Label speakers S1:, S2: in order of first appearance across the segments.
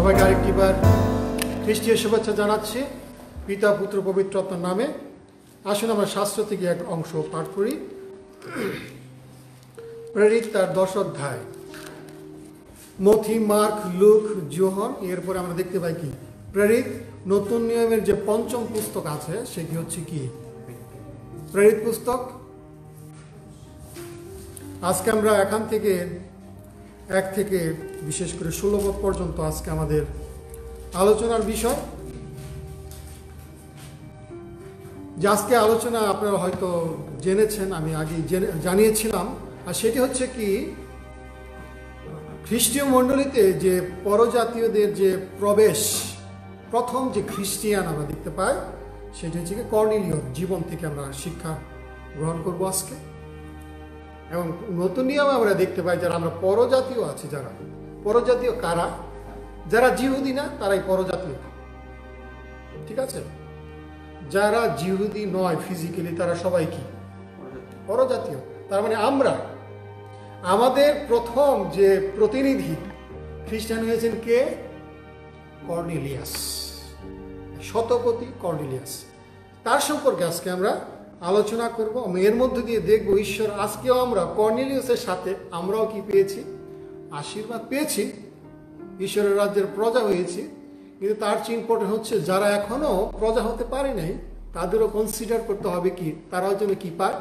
S1: সবাইকে আরেকটিবার খ্রিস্টীয় শুভেচ্ছা জানাচ্ছি পিতা পুত্র পবিত্র আত্মার নামে। আসুন আমরা শাস্ত্র থেকে এক অংশ পাঠ করি। প্রেরিত তার 10 অধ্যায়, মথি, মার্ক, লুক, যোহন। এরপরে আমরা দেখতে পাই কি প্রেরিত নতুন নিয়মের যে পঞ্চম পুস্তক আছে সেটি হচ্ছে কি প্রেরিত পুস্তক। আজকে আমরা এখান থেকে 1 থেকে বিশেষ করে 16 পদ পর্যন্ত আজকে আমাদের আলোচনার বিষয়। যে আজকে আলোচনা আপনারা হয়তো জেনেছেন, আমি আগে জানিয়েছিলাম, আর সেটি হচ্ছে কি খ্রিস্টীয় মণ্ডলীতে যে পরজাতীয়দের যে প্রবেশ, প্রথম যে খ্রিস্টিয়ান আমরা দেখতে পাই সেটি হচ্ছে কি কর্নেলীয় জীবন থেকে আমরা শিক্ষা গ্রহণ করব আজকে। এবং নতুন নিয়মে আমরা দেখতে পাই যারা আমরা পরজাতীয় আছি, যারা পরজাতীয় কারা, যারা জিহুদি না তারাই পরজাতীয়, ঠিক আছে। যারা জিহুদি নয় ফিজিক্যালি তারা সবাই কি পরজাতীয়। তার মানে আমরা, আমাদের প্রথম যে প্রতিনিধি খ্রিস্টান হয়েছেন কে? Cornelius, শতপতি Cornelius. তার সম্পর্কে আজকে আমরা আলোচনা করব। এর মধ্যে দিয়ে দেখবো ঈশ্বর আজকেও আমরা কর্নেলিয়াসের সাথে আমরাও কি পেয়েছি? আশীর্বাদ পেয়েছি, ঈশ্বরের রাজ্যের প্রজা হয়েছি। কিন্তু তার চেয়ে ইম্পর্টেন্ট হচ্ছে যারা এখনো প্রজা হতে পারে নাই তাদেরও কনসিডার করতে হবে কি তারাও যেন কি পায়,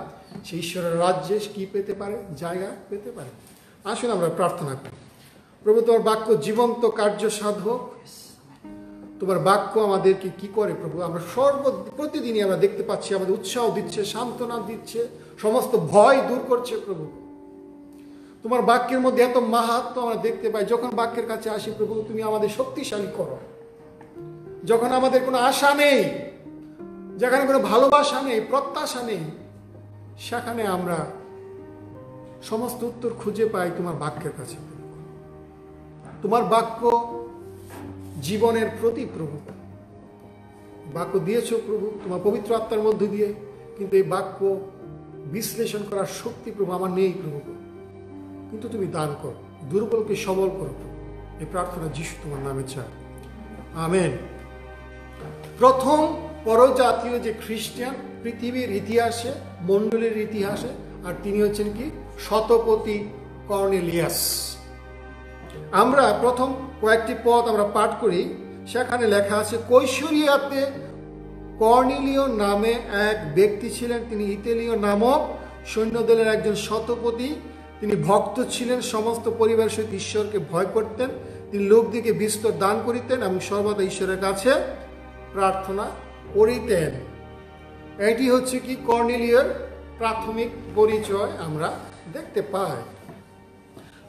S1: সে ঈশ্বরের রাজ্যে কি পেতে পারে, জায়গা পেতে পারে। আসুন আমরা প্রার্থনা করি। প্রভু, তোমার বাক্য জীবন্ত কার্য সাধক, তোমার বাক্য আমাদেরকে কি করে প্রভু, আমরা প্রতিদিনই আমরা দেখতে পাচ্ছি আমাদের উৎসাহ দিচ্ছে, সান্ত্বনা দিচ্ছে, সমস্ত ভয় দূর করছে প্রভু। তোমার বাক্যের মধ্যে এত মাহাত্ম্য আমরা দেখতে পাই। যখন বাক্যের কাছে আসি প্রভু, তুমি আমাদের শক্তিশালী করো। যখন আমাদের কোনো আশা নেই, যেখানে কোনো ভালোবাসা নেই, প্রত্যাশা নেই, সেখানে আমরা সমস্ত উত্তর খুঁজে পাই তোমার বাক্যের কাছে। তোমার বাক্য জীবনের প্রতি প্রভু, বাক্য দিয়েছ প্রভু তোমার পবিত্র আত্মার মধ্য দিয়ে, কিন্তু এই বাক্য বিশ্লেষণ করার শক্তি প্রভু আমার নেই প্রভু, কিন্তু তুমি দান করো, দুর্বলকে সবল করো প্রভু। এই প্রার্থনা যিশু তোমার নামে চাই, আমেন। প্রথম পরজাতীয় যে খ্রিস্টান পৃথিবীর ইতিহাসে, মণ্ডলের ইতিহাসে, আর তিনি হচ্ছেন কি শতপতি কর্নেলিয়াস। আমরা প্রথম কয়েকটি পদ আমরা পাঠ করি, সেখানে লেখা আছে কৈশোরিয়াতে কর্নেলীয় নামে এক ব্যক্তি ছিলেন। তিনি ইতালীয় নামক সৈন্যদলের একজন শতপতি। তিনি ভক্ত ছিলেন, সমস্ত পরিবারের সহিত ঈশ্বরকে ভয় করতেন। তিনি লোকদিকে বিস্তর দান করিতেন এবং সর্বদা ঈশ্বরের কাছে প্রার্থনা করিতেন। এটি হচ্ছে কি কর্নেলীয়র প্রাথমিক পরিচয় আমরা দেখতে পাই।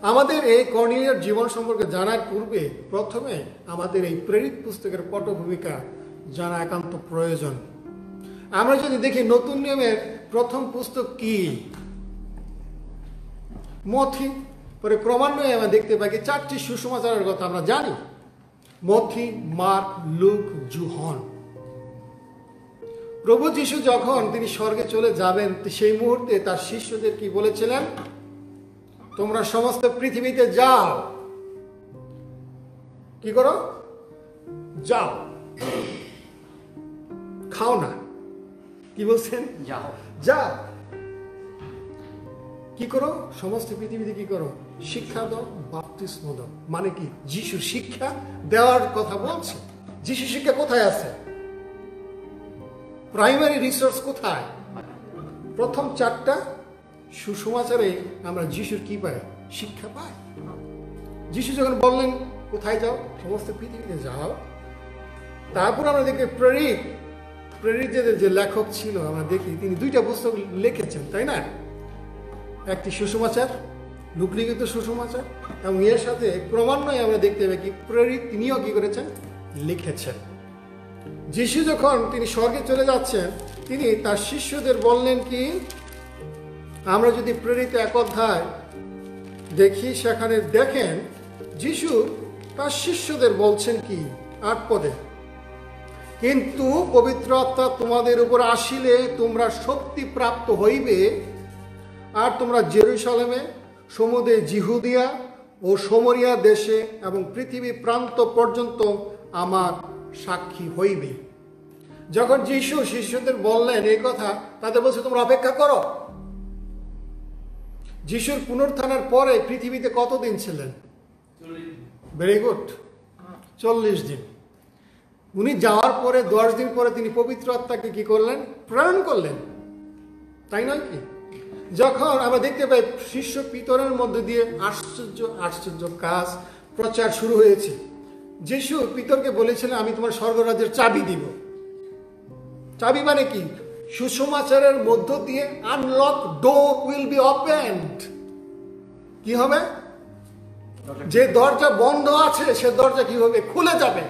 S1: আমাদের এই কর্নেলীয়র জীবন সম্পর্কে জানার পূর্বে প্রথমে আমাদের এই প্রেরিত পুস্তকের পটভূমিকা জানা একান্ত প্রয়োজন। আমরা যদি দেখি নতুন নিয়মের প্রথম পুস্তক কি? মথি। পরে ক্রমান্বয়ে আমরা দেখতে পাই 4টি সুসমাচারের কথা আমরা জানি, মথি, মার্ক, লুক, যোহন। প্রভু যিশু যখন তিনি স্বর্গে চলে যাবেন সেই মুহূর্তে তার শিষ্যদের কি বলেছিলেন? তোমরা সমস্ত পৃথিবীতে যাও। কি করো? যাও, খাও না। কি বলছেন? যাও, যাও। কি করো? সমস্ত পৃথিবীতে কি করো? শিক্ষা দাও, বাপ্তিস্ম দাও। মানে কি? যিশু শিক্ষা দেওয়ার কথা বলছে। যিশু শিক্ষা কোথায় আছে? প্রাইমারি রিসোর্স কোথায়? প্রথম 4টা সুসমাচারে আমরা যিশুর কি পাই? শিক্ষা পাই। যিশু যখন বললেন কোথায় যাও? সমস্ত পৃথিবীতে যাও। তারপর আমরা দেখি প্রেরিত যে লেখক ছিল আমরা দেখি তিনি 2টা পুস্তক লিখেছেন, তাই না? একটি সুসমাচার, লুক লিখিত সুসমাচার, এবং এর সাথে ক্রমান্বয়ে আমরা দেখতে পাই কি প্রেরিত তিনিও কি করেছেন? লিখেছেন। যিশু যখন তিনি স্বর্গে চলে যাচ্ছেন তিনি তার শিষ্যদের বললেন কি, আমরা যদি প্রেরিত 1 অধ্যায় দেখি সেখানে দেখেন যিশু তার শিষ্যদের বলছেন কি 8 পদে, কিন্তু পবিত্র আত্মা তোমাদের উপর আসিলে তোমরা শক্তি প্রাপ্ত হইবে, আর তোমরা জেরুসালেমে, সমুদে জিহুদিয়া ও সমরিয়া দেশে এবং পৃথিবী প্রান্ত পর্যন্ত আমার সাক্ষী হইবে। যখন যিশু শিষ্যদের বললেন এই কথা, তাদের বলছে তোমরা অপেক্ষা করো। যিশুর পুনরুত্থানের পরে পৃথিবীতে কতদিন ছিলেন? ভেরি গুড, 40 দিন। উনি যাওয়ার পরে 10 দিন পরে তিনি পবিত্র আত্মাকে কি করলেন? প্রেরণ করলেন, তাই নয় কি? যখন আমরা দেখতে পাই শিষ্য পিতরের মধ্যে দিয়ে আশ্চর্য আশ্চর্য কাজ প্রচার শুরু হয়েছে। যিশু পিতরকে বলেছিলেন আমি তোমার স্বর্গরাজ্যের চাবি দিব। চাবি মানে কি? সুসমাচারের মধ্য দিয়ে unlock door will be opened. কি হবে? যে দরজা বন্ধ আছে সে দরজা কি হবে? খুলে যাবে।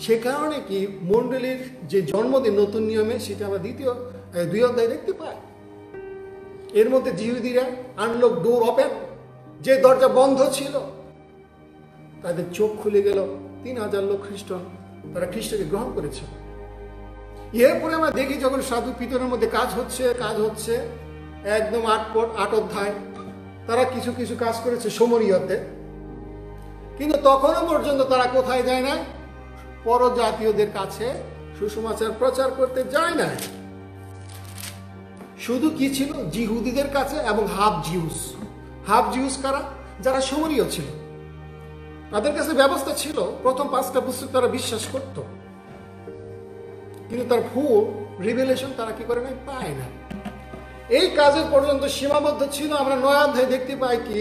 S1: সে কারণে কি মণ্ডলীর যে জন্মদিন নতুন নিয়মে, সেটা আমরা 2 অধ্যায় দেখতে পাই। এর মধ্যে জিহুদীরা আনলক ডোর ওপেন, যে দরজা বন্ধ ছিল তাদের চোখ খুলে গেল। 3000 লোক খ্রিস্টান, তারা খ্রিস্টকে গ্রহণ করেছে। এরপরে আমরা দেখি যখন সাধু পিতরের মধ্যে কাজ হচ্ছে একদম 8 অধ্যায় তারা কিছু কিছু কাজ করেছে সমরিয়াতে, কিন্তু তখনও পর্যন্ত তারা কোথায় যায় না? পরজাতীয়দের কাছে সুসমাচার প্রচার করতে যায় না। শুধু কি ছিল? জিহুদীদের কাছে এবং হাফ জিউস কারা? যারা সমরীয় ছিল, তাদের কাছে ব্যবস্থা ছিল, প্রথম 5টা পুস্তক তারা বিশ্বাস করত, কিন্তু তার ফুল রিভেলেশন তারা কি করে নাই? পায় না। এই কাজের পর্যন্ত সীমাবদ্ধ ছিল। আমরা 9 অধ্যায় দেখতে পাই কি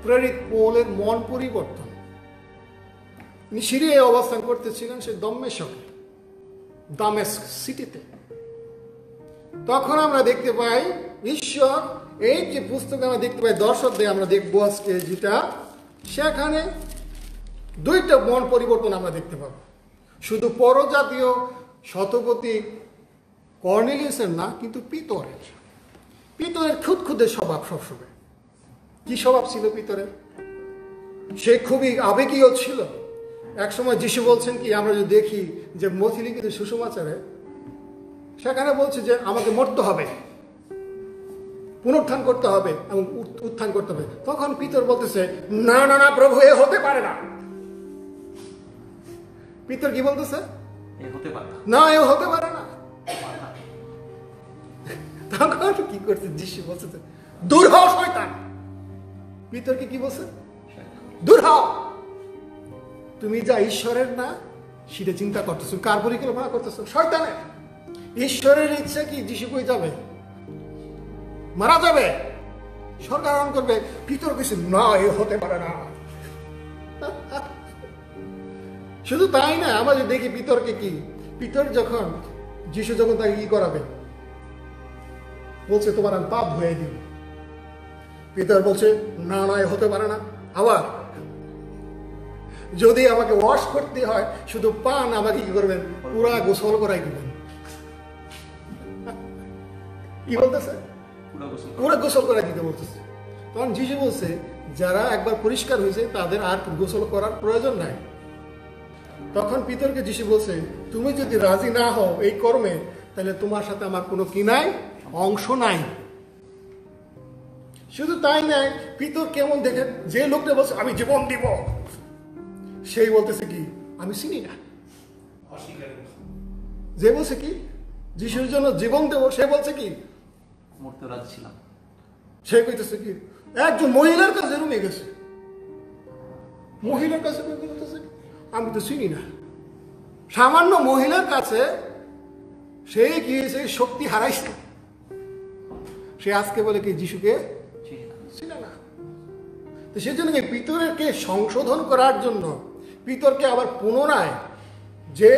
S1: প্রেরিত পৌলের মন পরিবর্তন। তিনি সিরিয়ায় অবস্থান করতেছিলেন, সে দামেস্ক সিটিতে। তখন আমরা দেখতে পাই ঈশ্বর এই যে পুস্তকে আমরা দেখতে পাই 10 অধ্যায় আমরা দেখবো আজকে, যেটা সেখানে 2টা মন পরিবর্তন আমরা দেখতে পাবো। শুধু পরজাতীয় শতপতি কর্নেলিয়াসের না, কিন্তু পিতরের খুদখুদে স্বভাব সবসময়। কি স্বভাব ছিল পিতরের? সে খুবই আবেগীয় ছিল। এক সময় যিশু বলছেন কি, আমরা যদি দেখি যে মথিলিখিত সুসমাচারে সেখানে বলছে যে আমাকে মরতে হবে, পুনরুত্থান করতে হবে এবং উত্থান করতে হবে। তখন পিতর বলতেছে না না না প্রভু, এ হতে পারে না। পিতর কি বলতেছে? না, এ হতে পারে না। তখন কি করছে? যিশু বলছে দূর হও শয়তান। পিতরকে কি বলছে? দূর হও, তুমি যা ঈশ্বরের না সেটা চিন্তা করতেছো। কার পরিকল্পনা করতেছো? শয়তানের। ঈশ্বরের ইচ্ছা কি যিশু কই যাবে? মারা যাবে, স্বর্গ আরোহণ করবে। পিতর কিছু না, এ হতে পারে না। শুধু তাই না, আমরা যে দেখি পিতরকে কি, পিতর যখন যিশু যখন তাকে কি করাবে, বলছে তোমার আমি পাপ ধুয়ে দিব। পিতর বলছে না না, এ হতে পারে না। আবার যদি আমাকে ওয়াশ করতে হয়, শুধু পান আমাকে কি করবেন? পুরা গোসল করাই দিবেন। কি বলতেছে? পুরা গোসল করাই দিতে বলতেছে। তখন যিশু বলছে যারা একবার পরিষ্কার হয়েছে তাদের আর গোসল করার প্রয়োজন নাই। তখন পিতরকে যিশু বলছে তুমি যদি রাজি না হও এই কর্মে, তাহলে তোমার সাথে আমার কোনো কি নাই? অংশ নাই। শুধু তাই নাই, পিতর কেমন দেখে, যে লোকটা বলছে আমি জীবন দিব, সেই বলতেছে কি আমি চিনি না। যে বলছে কি যিশুর জন্য জীবন দেব, সে বলছে কি মরতে রাজি ছিলাম। সে কইতেছে কি একজন মহিলার কাছে রুমে গেছে, মহিলার কাছে বলতেছে আমি তো চিনি না। সামান্য মহিলার কাছে সে গিয়েছে, শক্তি হারাইছে। সে আজকে বলে কি যিশুকে চিনে না। তো সেজন্য পিতরকে সংশোধন করার জন্য পিতরকে আবার পুনরায় যে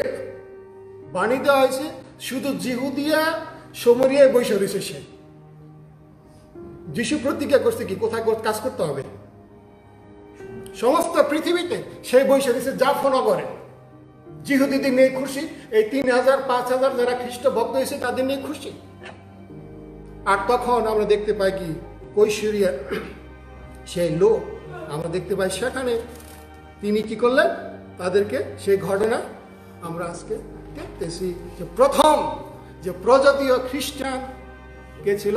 S1: বাণী দেওয়া হয়েছে, শুধু জিহুদিয়া সমরিয়ায় বসে রয়েছে। সে যিশু প্রতিজ্ঞা করছে কি কোথায় কাজ করতে হবে? সমস্ত পৃথিবীতে সে বসে রয়েছে জাফনগরে। জিহুদিদের নিয়ে খুশি, এই 3000-5000 যারা খ্রিস্ট ভক্ত হয়েছে তাদের নিয়ে খুশি। আর তখন আমরা দেখতে পাই কি কৈশোরিয়া সেই লোক আমরা দেখতে পাই, সেখানে তিনি কি করলেন? তাদেরকে সেই ঘটনা আমরা আজকে দেখতেছি যে প্রথম যে প্রজাতীয় খ্রিস্টান কে ছিল?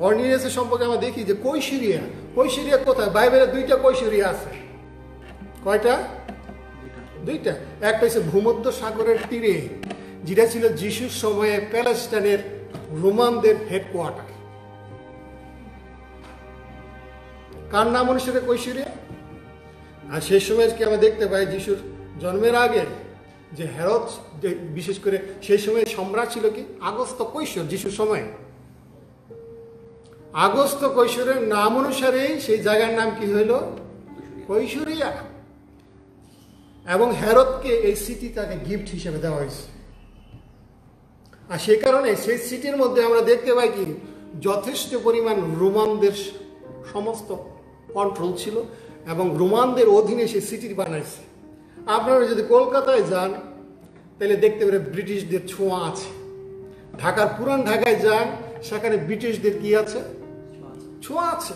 S1: কর্নেলিয়াসের সম্পর্কে আমরা দেখি যে কৈশোরিয়া কোথায়? বাইবেলে 2টা কৈশোরিয়া আছে। কয়টা? 2টা। একটা হচ্ছে ভূমধ্য সাগরের তীরে, যেটা ছিল যিশুর সময়ে প্যালেস্টাইনের রোমানদের হেডকোয়ার্টার। কার নাম অনুসারে কৈশোরিয়া? আর সেই সময় কি আমরা দেখতে পাই যিশুর জন্মের আগে যে হেরোদ, বিশেষ করে সেই সময় সম্রাট ছিল কি আগস্ত কৈশোর। যিশুর সময় আগস্ত কৈশোরের নাম অনুসারেই সেই জায়গার নাম কি হইল? কৈশোরিয়া। এবং হেরোদকে এই সিটি তাকে গিফট হিসেবে দেওয়া হয়েছে। আর সেই কারণে সেই সিটির মধ্যে আমরা দেখতে পাই কি যথেষ্ট পরিমাণ রোমানদের সমস্ত কন্ট্রোল ছিল এবং রোমানদের অধীনে সেই সিটি বানাইছে। আপনারা যদি কলকাতায় যান তাহলে দেখতে পাবেন ব্রিটিশদের ছোঁয়া আছে। ঢাকার পুরান ঢাকায় যান, সেখানে ব্রিটিশদের কি আছে? ছোঁয়া আছে।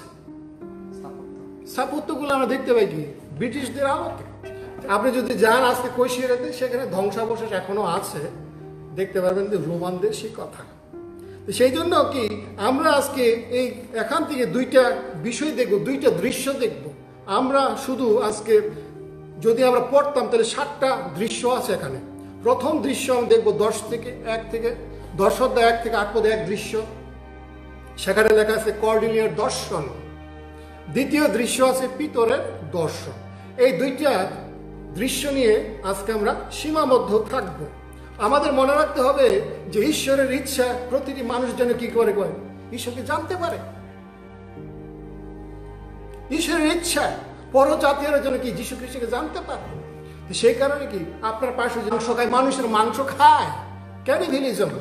S1: স্থাপত্যগুলো আমরা দেখতে পাই কি ব্রিটিশদের আলোকে। আপনি যদি যান আজকে কৈশোরিয়াতে, সেখানে ধ্বংসাবশেষ এখনো আছে, দেখতে পারবেন যে রোমানদের সেই কথা। সেই জন্য কি আমরা আজকে এই এখান থেকে 2টা বিষয় দেখব, 2টা দৃশ্য দেখব। আমরা শুধু আজকে যদি আমরা পড়তাম তাহলে 7টা দৃশ্য আছে এখানে। প্রথম দৃশ্য আমরা দেখব 10 থেকে 1 থেকে 10 অধ্যায় 1 থেকে 8 পদে এক দৃশ্য, সেখানে লেখা আছে কর্নেলিয়ার দর্শন। দ্বিতীয় দৃশ্য আছে পিতরের দর্শন। এই 2টা দৃশ্য নিয়ে আজকে আমরা সীমাবদ্ধ থাকব। আমাদের মনে রাখতে হবে যে ঈশ্বরের ইচ্ছা প্রতিটি মানুষ যেন কি করে ঈশ্বরকে জানতে পারে। ঈশ্বরের ইচ্ছা পরজাতীয়রা যেন কি যীশু খ্রিস্টকে জানতে পারে। সেই কারণে কি আপনার পাশে মাংস খায়, মানুষের মাংস খায়, ক্যানিভেলিজম।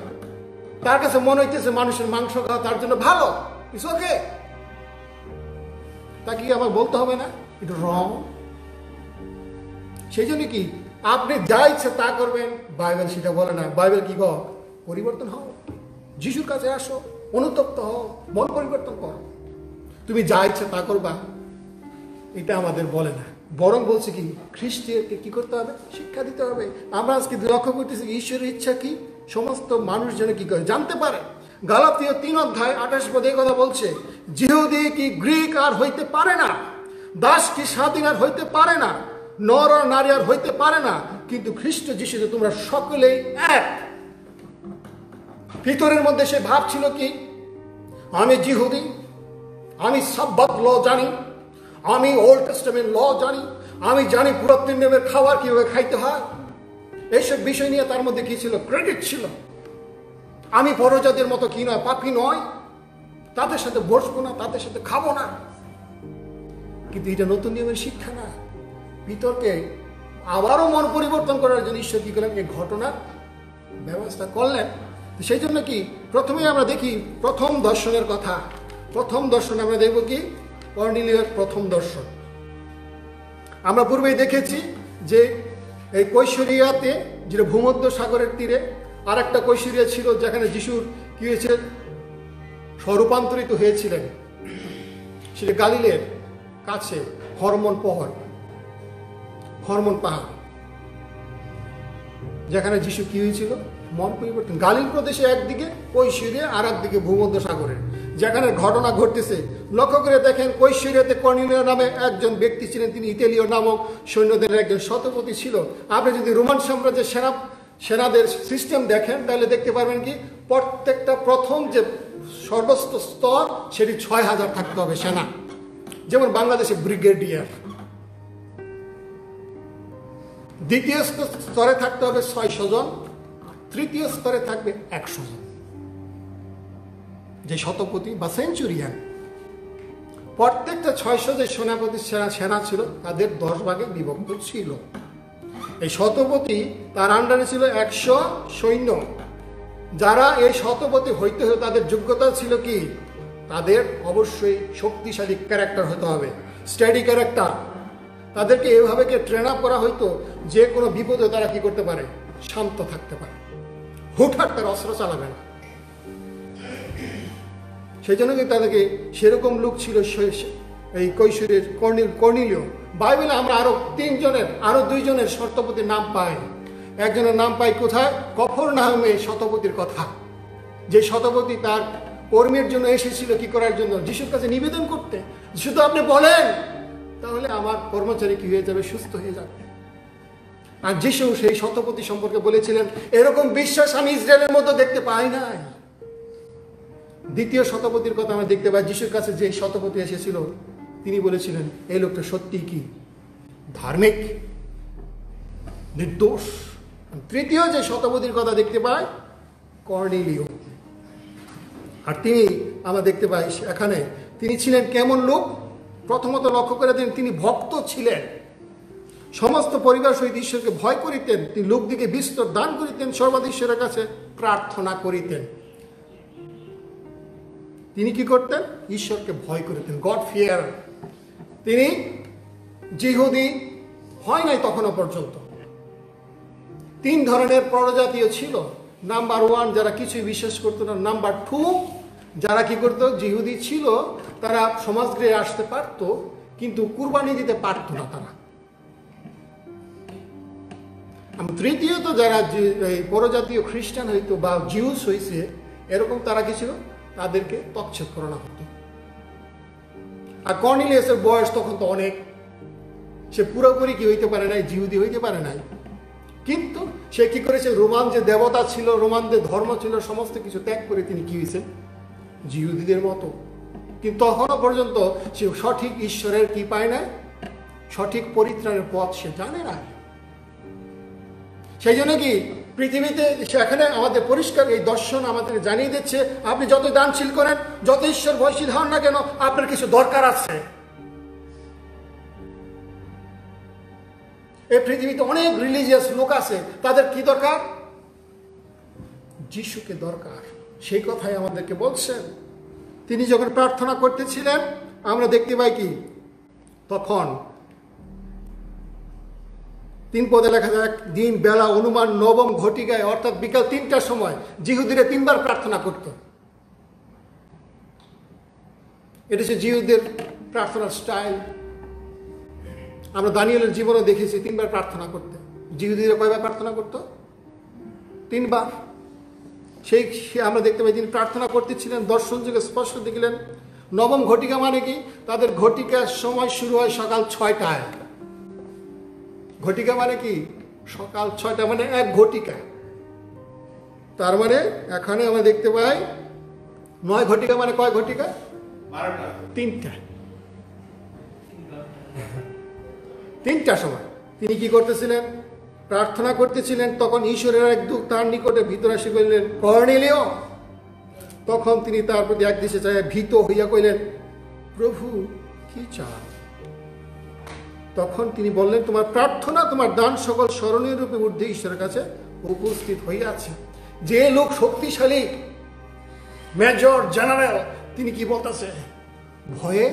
S1: তার কাছে মনে হইতেছে মানুষের মাংস খাওয়া তার জন্য ভালো, ইটস ওকে। তা কি আমার বলতে হবে না এটা রং? সেই জন্য কি আপনি যা ইচ্ছে তা করবেন, বাইবেল সেটা বলে না। বাইবেল কি কর? পরিবর্তন হও, যিশুর কাছে আসো, অনুতপ্ত হও, মন পরিবর্তন করো। তুমি যা ইচ্ছে তা করবা, এটা আমাদের বলে না। বরং বলছে কি খ্রিস্টকে কি করতে হবে? শিক্ষা দিতে হবে। আমরা আজকে লক্ষ্য করতেছি ঈশ্বরের ইচ্ছা কি সমস্ত মানুষ যেন কি করে জানতে পারে। গালাতীয় 3 অধ্যায় 28 পদে কথা বলছে, যিহুদি কি গ্রিক আর হইতে পারে না, দাস কি স্বাধীন আর হইতে পারে না, নর আর নারী আর হইতে পারে না, কিন্তু খ্রিস্ট যিশুতে তোমরা সকলেই এক। ভিতরের মধ্যে সে ভাব ছিল কি আমি যিহুদি, আমি সাব্বাত ল জানি, আমি ওল্ড টেস্টামেন্ট ল জানি, আমি জানি পুরাতন নিয়মের খাবার কিভাবে খাইতে হয়। এইসব বিষয় নিয়ে তার মধ্যে কি ছিল? ক্রেডিট ছিল। আমি পরজাতির মতো কি নয়, পাপী নয়, তাদের সাথে বসবো না, তাদের সাথে খাবো না। কিন্তু এটা নতুন নিয়মের শিক্ষা না। পিতরকে আবারও মন পরিবর্তন করার জন্য ঈশ্বর কি করলেন? এই ঘটনার ব্যবস্থা করলেন। সেই জন্য কি প্রথমেই আমরা দেখি প্রথম দর্শনের কথা। প্রথম দর্শন আমরা দেখব কি কর্নেলিয়ার প্রথম দর্শন। আমরা পূর্বেই দেখেছি যে এই কৈশোরিয়াতে, যেটা ভূমধ্য সাগরের তীরে, আর একটা কৈশোরিয়া ছিল যেখানে যিশুর কি হয়েছে? স্বরূপান্তরিত হয়েছিলেন। সেটা গালিলের কাছে হরমোন পাহাড়, যেখানে যিশু কি হয়েছিল? মন পরিবর্তন। গালিল প্রদেশে একদিকে কৈশোরিয়া, আর একদিকে ভূমধ্য সাগরের যেখানে ঘটনা ঘটতেছে। লক্ষ্য করে দেখেন কৈশোরিয়াতে কর্নেলিয় নামে একজন ব্যক্তি ছিলেন, তিনি ইতালীয় নামক সৈন্যদের একজন শতপতি ছিল। আপনি যদি রোমান সাম্রাজ্যের সেনাদের সিস্টেম দেখেন তাহলে দেখতে পারবেন কি প্রত্যেকটা প্রথম যে সর্বোচ্চ স্তর সেটি 6000 থাকতে হবে সেনা। যেমন বাংলাদেশে ব্রিগেডিয়ার। দ্বিতীয় স্তরে থাকতে হবে 600 জন, তৃতীয় স্তরে থাকবে 100 জন, যে শতপতি বা সেঞ্চুরিয়ান। প্রত্যেকটা 600 যে সেনাপতি সেনা ছিল তাদের 10 ভাগে বিভক্ত ছিল। এই শতপতি তার আন্ডারে ছিল 100 সৈন্য। যারা এই শতপতি হইতে হতো তাদের যোগ্যতা ছিল কি? তাদের অবশ্যই শক্তিশালী ক্যারেক্টার হতে হবে, স্টাডি ক্যারেক্টার। তাদেরকে এভাবে ট্রেন আপ করা হইতো যে কোনো বিপদে তারা কি করতে পারে? শান্ত থাকতে পারে, হুটহাট তার অস্ত্র চালাবে না। সেই জন্য তাদেরকে সেরকম লোক ছিল এই কৈশোরের কর্নেলিয়। বাইবেলে আমরা আরো 2 জনের শতপতির নাম পাই। একজনের নাম পাই কোথায়? কফরনাহুমে শতপতির কথা। যে শতপতি তার কর্মের জন্য এসেছিল, কি করার জন্য? যিশুর কাছে নিবেদন করতে। শুধু আপনি বলেন, তাহলে আমার কর্মচারী কি হয়ে যাবে? সুস্থ হয়ে যাবে। আর যিশু সেই শতপতি সম্পর্কে বলেছিলেন, এরকম বিশ্বাস আমি ইসরায়েলের মধ্যে দেখতে পাই নাই। দ্বিতীয় শতপতির কথা আমরা দেখতে পাই, যিশুর কাছে যে শতপতি এসেছিল তিনি বলেছিলেন, এই লোকটা সত্যি কি ধার্মিক, নির্দোষ। তৃতীয় যে শতপতির কথা দেখতে পাই, কর্নেলিয়। আর তিনি আমরা দেখতে পাই এখানে তিনি ছিলেন কেমন লোক? প্রথমত লক্ষ্য করে দেন, তিনি ভক্ত ছিলেন, সমস্ত পরিবার সহিত ঈশ্বরকে ভয় করিতেন, তিনি লোকদিকে বিস্তর দান করিতেন, সর্বদা ঈশ্বরের কাছে প্রার্থনা করিতেন। তিনি কি করতেন? ঈশ্বরকে ভয় করিতেন, গড ফিয়ার। তিনি যিহুদি হয় নাই তখনও পর্যন্ত। তিন ধরনের পরজাতীয় ছিল। নাম্বার 1 যারা কিছুই বিশ্বাস করতো না। নাম্বার 2 যারা কি করতো? যিহুদি ছিল, তারা সমাজগৃহে আসতে পারত কিন্তু কুরবানি দিতে পারতো না তারা। তৃতীয়ত যারা পরজাতীয় খ্রিস্টান হইতো বা জিউস হয়েছে, এরকম তারা কি ছিল? তাদেরকে তচ্ছেদ করানো হতো। আর কর্নেলিয়াসের বয়স তখন তো অনেক, সে পুরোপুরি কি হইতে পারে নাই, জিহুদি হইতে পারে নাই। কিন্তু সে কি করেছে? রোমান যে দেবতা ছিল, রোমানদের ধর্ম ছিল, সমস্ত কিছু ত্যাগ করে তিনি কি হয়েছেন? জিহুদিদের মতো। কিন্তু তখনও পর্যন্ত সে সঠিক ঈশ্বরের কি পায় না, সঠিক পরিত্রাণের পথ সে জানে না। সেই জন্য কি পৃথিবীতে সেখানে আমাদের পরিষ্কার এই দর্শন আমাদের জানিয়ে দিচ্ছে, আপনি যত দানশীল করেন, যত ঈশ্বর ভয়শীল হন না কেন, আপনার কিছু দরকার আছে। এই পৃথিবীতে অনেক রিলিজিয়াস লোক আছে, তাদের কি দরকার? যিশুকে দরকার। সেই কথাই আমাদেরকে বলছেন। তিনি যখন প্রার্থনা করতেছিলেন, আমরা দেখতে পাই কি তখন 3 পদে লেখা যায়, দিন বেলা অনুমান নবম ঘটিকায়, অর্থাৎ বিকাল 3টার সময় যিহুদিরা 3বার প্রার্থনা করত। এটা হচ্ছে যিহুদের প্রার্থনার স্টাইল। আমরা দানিয়েলের জীবনে দেখেছি 3বার প্রার্থনা করতে। যিহুদিরা কয়বার প্রার্থনা করত? 3বার। সেই আমরা দেখতে পাই তিনি প্রার্থনা করতেছিলেন, দর্শন যুগে স্পষ্ট দেখলেন। নবম ঘটিকা মানে কি? তাদের ঘটিকার সময় শুরু হয় সকাল 6টায়। ঘটিকা মানে কি? সকাল 6টা, মানে 1 ঘটিকা। তার মানে এখানে আমরা দেখতে পাই 9 ঘটিকা মানে কয় ঘটিকা? 3টা। 3টার সময় তিনি কি করতেছিলেন? প্রার্থনা করতেছিলেন। তখন ঈশ্বরের এক দূত তার নিকটে ভিতরে এসে কইলেন, কর্নেলিয়। তখন তিনি তার প্রতি একদৃষ্টে চায় ভীত হইয়া কইলেন, প্রভু কি চান? তখন তিনি বললেন, তোমার প্রার্থনা, তোমার দান সকল স্মরণীয় রূপে ঊর্ধ্বে ঈশ্বরের কাছে উপস্থিত হইয়াছে। যে লোক শক্তিশালী, মেজর জেনারেল, তিনি কি বলতেছে? ভয়ে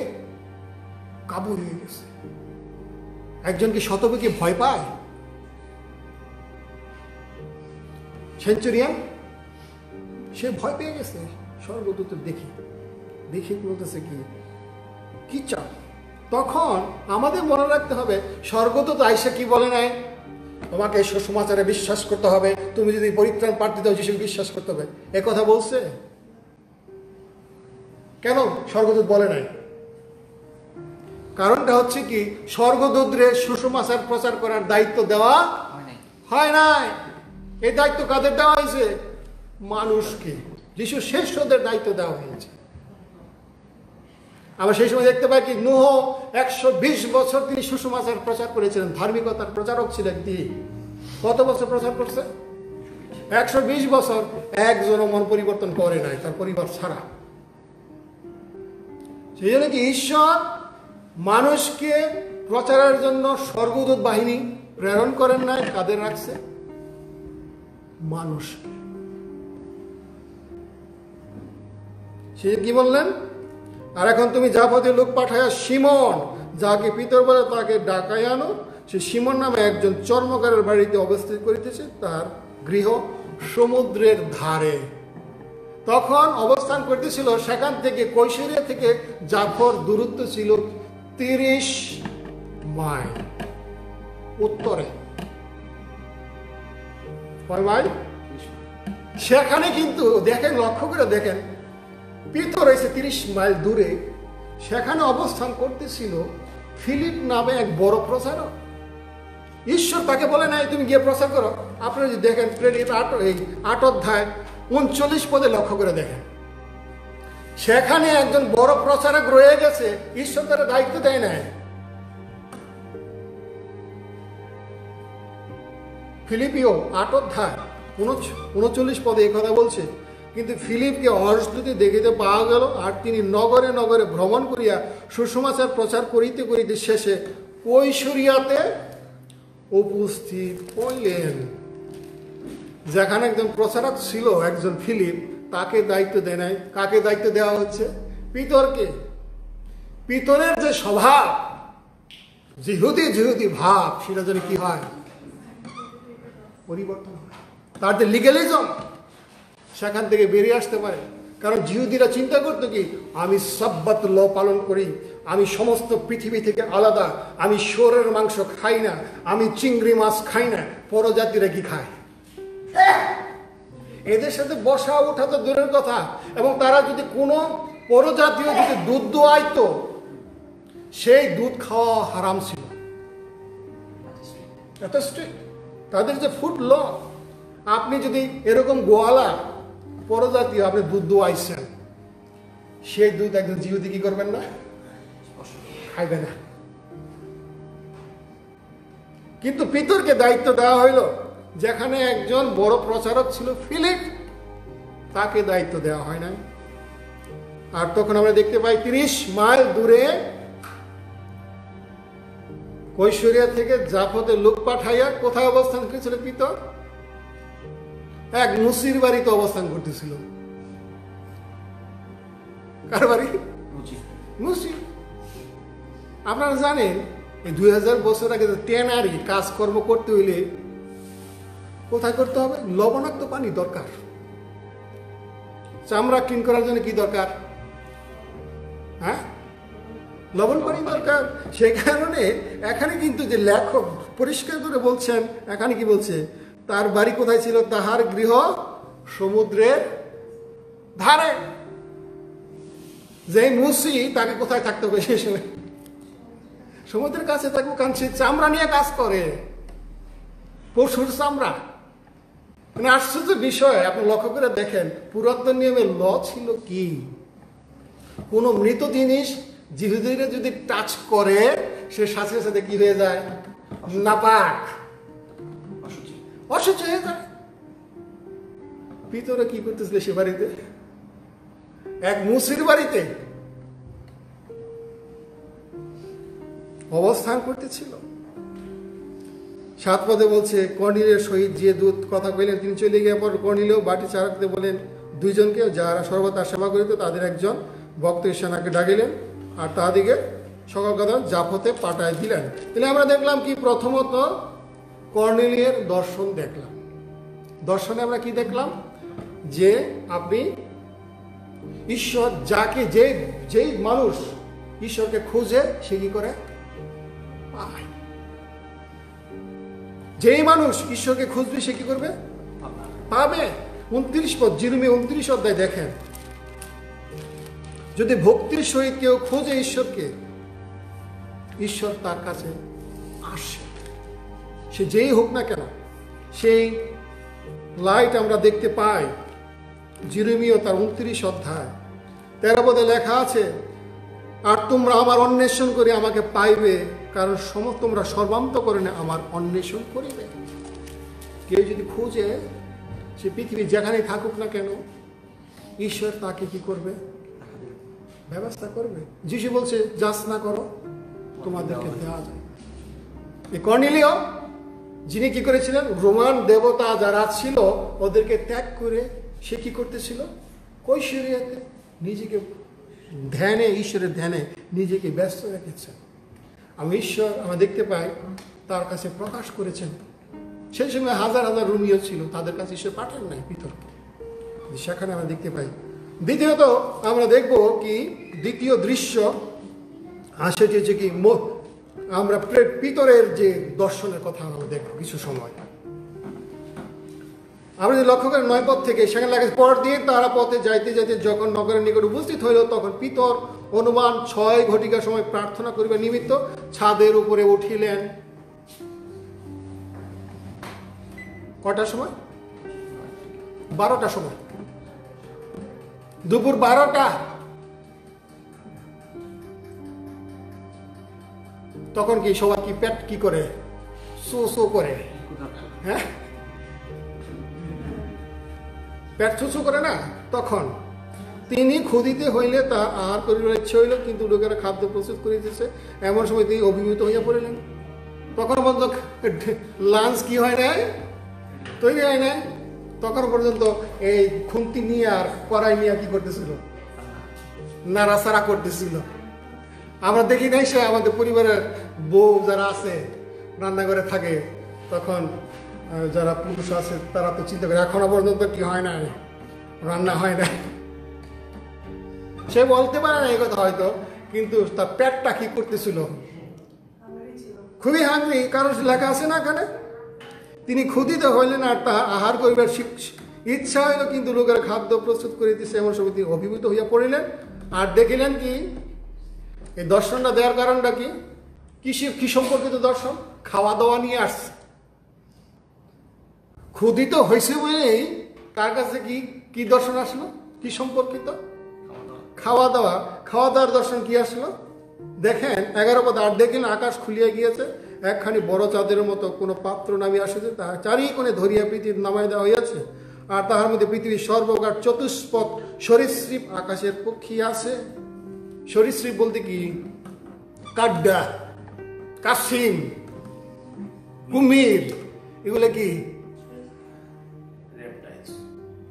S1: কাবু হয়ে গেছে। একজন কি শতপতি ভয় পায়? সেঞ্চুরিয়ান সে ভয় পেয়ে গেছে। স্বর্গদূতের দেখি বলতেছে কি চাও? তখন আমাদের মনে রাখতে হবে, স্বর্গদূত আইসা কি বলে নাই, তোমাকে সুসমাচারে বিশ্বাস করতে হবে, তুমি যদি পরিত্রাণ প্রার্থী দাও যিশু বিশ্বাস করতে হবে, এ কথা বলছে? কেন স্বর্গদূত বলে নাই? কারণটা হচ্ছে কি, স্বর্গদূতরে সুসমাচার প্রচার করার দায়িত্ব দেওয়া হয় নাই। এই দায়িত্ব কাদের দেওয়া হয়েছে? মানুষকে। যিশু শ্রেষ্ঠদের দায়িত্ব দেওয়া হয়েছে। আমরা সেই সময় দেখতে পাই কি, নূহ 120 বছর তিনি সুসমাচার প্রচার করেছিলেন, ধার্মিকতার প্রচারক ছিলেন তিনি। কত বছর প্রচার করছে? 120 বছর। একজনও মন পরিবর্তন করে নাই, তার পরিবার ছাড়া। সেই জন্য কি ঈশ্বর মানুষকে প্রচারের জন্য স্বর্গদূত বাহিনী প্রেরণ করেন নাই? কাদের রাখছে? মানুষ। সে কি বললেন? আর এখন তুমি যাবতীয় লোক পাঠাইয়া সিমন, যাকে পিতর বলে, তাকে ডাকাই আনো। সে সিমন নামে একজন চর্মকারের বাড়িতে অবস্থিত করিতেছে, তার গৃহ সমুদ্রের ধারে। তখন অবস্থান করতেছিল, সেখান থেকে কৈশোরিয়া থেকে জাফর দূরত্ব ছিল 30 মাইল উত্তরে। সেখানে কিন্তু দেখেন, লক্ষ্য করে দেখেন, পিতর এসে 30 মাইল দূরে সেখানে অবস্থান করতেছিল ফিলিপ নামে এক বড় প্রচারক। ঈশ্বর তাকে বলে নাই তুমি গিয়ে প্রচার করো। আপনারা যদি দেখেন প্রেরিত 8 অধ্যায় 39 পদে লক্ষ্য করে দেখেন, সেখানে একজন বড় প্রচারক রয়ে গেছে, ঈশ্বর তারা দায়িত্ব দেয় নাই। ফিলিপিও 8 অধ্যায় 39 পদে এই কথা বলছে, কিন্তু ফিলিপকে অস্তুতি দেখিতে পাওয়া গেল, আর তিনি নগরে নগরে ভ্রমণ করিয়া সুসমাচার প্রচার করিতে করিতে শেষে কৈশোরিয়াতে উপস্থিত হইলেন। যেখানে একজন প্রচারক ছিল, একজন ফিলিপ, তাকে দায়িত্ব দেয় নাই। কাকে দায়িত্ব দেওয়া হচ্ছে? পিতরকে। পিতরের যে স্বভাব, জিহুদি ভাব, সেটা যেন কি হয়? পরিবর্তন হয়। তার যে লিগ্যালিজম, সেখান থেকে বেরিয়ে আসতে পারে। কারণ জিহুদিরা চিন্তা করতো কি, আমি সাব্বাত ল পালন করি, আমি সমস্ত পৃথিবী থেকে আলাদা, আমি শুয়োরের মাংস খাই না, আমি চিংড়ি মাছ খাই না। পরজাতিরা কি খায়? এদের সাথে বসা ওঠা তো দূরের কথা। এবং তারা যদি কোনো পরজাতীয় যদি দুধ দোয়াইতো, সেই দুধ খাওয়া হারাম ছিল। এত স্ট্রিক্ট তাদের যে ফুড ল। আপনি যদি এরকম গোয়ালা পরজাতীয় আপনি দুধ দোয়াইছেন, সেই দুধ একজন জিহুদি কি করবেন না? খাইবে না। কিন্তু পিতরকে দায়িত্ব দেওয়া হইল, যেখানে একজন বড় প্রচারক ছিল ফিলিপ, তাকে দায়িত্ব দেওয়া হয় না। আর তখন আমরা দেখতে পাই 30 মাইল দূরে কৈশোরিয়া থেকে জাফতে লোক পাঠাইয়া কোথায় অবস্থান করেছিল পিতর? এক মুসির বাড়িতে অবস্থান করতেছিল। কার বাড়ি? মুসি। আপনারা জানেন এই 2000 বছর আগে টেনারি কাজকর্ম করতে হইলে কোথায় করতে হবে? লবণাক্ত পানি দরকার। চামড়া ক্লিন করার জন্য কি দরকার? হ্যাঁ, লবণ পানি দরকার। সেই কারণে এখানে কিন্তু যে লেখক পরিষ্কার করে বলছেন, এখানে কি বলছে? তার বাড়ি কোথায় ছিল? তাহার গৃহ সমুদ্রের ধারে। যে মুসি, তাকে কোথায় থাকতে হবে সেই সময়? সমুদ্রের কাছে থাকবো, কারণ সে চামড়া নিয়ে কাজ করে, পশুর চামড়া। মানে আশ্চর্য বিষয়, আপনি লক্ষ্য করে দেখেন পুরাতন নিয়মে ল ছিল কি, কোনো মৃত জিনিস জিহুদিরা যদি টাচ করে, সে সাথে সাথে কি হয়ে যায়? নাপাক, অসুচি হয়ে যায়। পিতরে কি করতেছিল সে বাড়িতে? এক মুসির বাড়িতে অবস্থান করতেছিল। 7 পদে বলছে, কর্নেলিয়র সহিত যে দূত কথা কইলেন, তিনি চলে গিয়ে পর কর্নেলিয় বাটি চারাতে বলেন 2 জনকে, যারা সর্বদা সেবা করিত, তাদের একজন ভক্ত সেনাকে ডাকিলেন, আর তাদিকে সকাল কথা জাফতে পাঠায় দিলেন। তাহলে আমরা দেখলাম কি? প্রথমত কর্নেলিয়ের দর্শন দেখলাম। দর্শনে আমরা কি দেখলাম? যে আপনি ঈশ্বর যাকে, যেই মানুষ ঈশ্বরকে খুঁজে, সে কি করে? পায়। যেই মানুষ ঈশ্বরকে খুঁজবে, সে কি করবে? পাবে। 29 পদ, জিরমি 29 অধ্যায় দেখেন, যদি ভক্তির সহিত কেউ খোঁজে ঈশ্বরকে, ঈশ্বর তার কাছে আসে, সে যেই হোক না কেন। সেই লাইট আমরা দেখতে পাই জিরমিয় তার 29 অধ্যায় 13 পদে লেখা আছে, আর তোমরা আমার অন্বেষণ করে আমাকে পাইবে, কারণ তোমরা সর্বান্তকরণে আমার অন্বেষণ করিবে। কেউ যদি খুঁজে, সে পৃথিবী যেখানে থাকুক না কেন, ঈশ্বর তাকে কি করবে? ব্যবস্থা করবে। যিশু বলছে, যাচনা করো, তোমাদেরকে দেওয়া যায়। এই কর্নেলিয়, যিনি কি করেছিলেন? রোমান দেবতা যারা ছিল ওদেরকে ত্যাগ করে সে কি করতেছিল? কৈশোরিয়াতে নিজেকে ধ্যানে, ঈশ্বরের ধ্যানে নিজেকে ব্যস্ত রেখেছেন। ঈশ্বর আমরা দেখতে পাই তার কাছে প্রকাশ করেছেন। সেই সময় হাজার হাজার রোমীয় ছিল, তাদের কাছে ঈশ্বর পাঠান নাই পিতরকে, সেখানে আমরা দেখতে পাই। দ্বিতীয়ত আমরা দেখব কি? দ্বিতীয় দৃশ্য আসে যে কি, আমরা পিতরের যে দর্শনের কথা আমরা দেখব কিছু সময়। আমরা যদি লক্ষ্য করি 9 পদ থেকে, সেখানে লাগে পরদিন তারা পথে যাইতে যাইতে যখন নগরের নিকট উপস্থিত হইল, তখন পিতর অনুমান 6 ঘটিকার সময় প্রার্থনা করিবার নিমিত্ত ছাদের উপরে উঠিলেন। কটার সময়? 12টার সময়, দুপুর 12টা। তখন কি সবার কি পেট কি করে? সো সো করে, হ্যাঁ, পেট শোষো করে না? তখন তিনি ক্ষুধিতে হইলে তা আহার করিবার ইচ্ছে হইল, কিন্তু লোকেরা খাদ্য প্রস্তুত করিতেছে। এমন সময় তিনি অভিভূত হইয়া পড়িলেন। তখন পর্যন্ত লাঞ্চ কি হয় নাই, তৈরি হয় নাই। তখন পর্যন্ত এই খুন্তি নিয়ে আর কড়াই নিয়ে কি করতেছিল? নাড়াচাড়া করতেছিল। আমরা দেখি নাই সে আমাদের পরিবারের বউ যারা আছে রান্নাঘরে থাকে, তখন যারা পুরুষ আছে তারা তো চিন্তা করে এখনো পর্যন্ত কি হয় না, রান্না হয় না। সে বলতে পারে না এই কথা হয়তো, কিন্তু তার পেটটা কি করতেছিল? খুবই হাঙ্গরি। কারণ লেখা আছে না এখানে, তিনি ক্ষুধিত হইলেন আর তা আহার করিবার ইচ্ছা হইল, কিন্তু লোকের খাদ্য প্রস্তুত করিতেছে। এমন সময় তিনি অভিভূত হইয়া পড়িলেন আর দেখিলেন কি, এই দর্শনটা দেওয়ার কারণটা কি? কি সম্পর্কিত দর্শন? খাওয়া দাওয়া নিয়ে আসছে। ক্ষুধিত হয়েছে বলেই তার কাছে কি কি দর্শন আসলো? কি সম্পর্কিত? খাওয়া দাওয়া। খাওয়া দাওয়ার দর্শন কি আসলো? দেখেন 11 পদ, আর দেখেন আকাশ খুলিয়া গিয়েছে, একখানি বড় চাঁদের মতো কোনো পাত্র নামিয়া আসিতে, তাহার চারিকোণে ধরিয়া পৃথিবী নামাই দেওয়া হইয়াছে। আর তাহার মধ্যে পৃথিবীর সর্বকার চতুষ্পদ সরীসৃপ আকাশের পক্ষী আছে। সরীসৃপ বলতে কি? কাড্ডা, কাসিম, কুমির, এগুলো কি?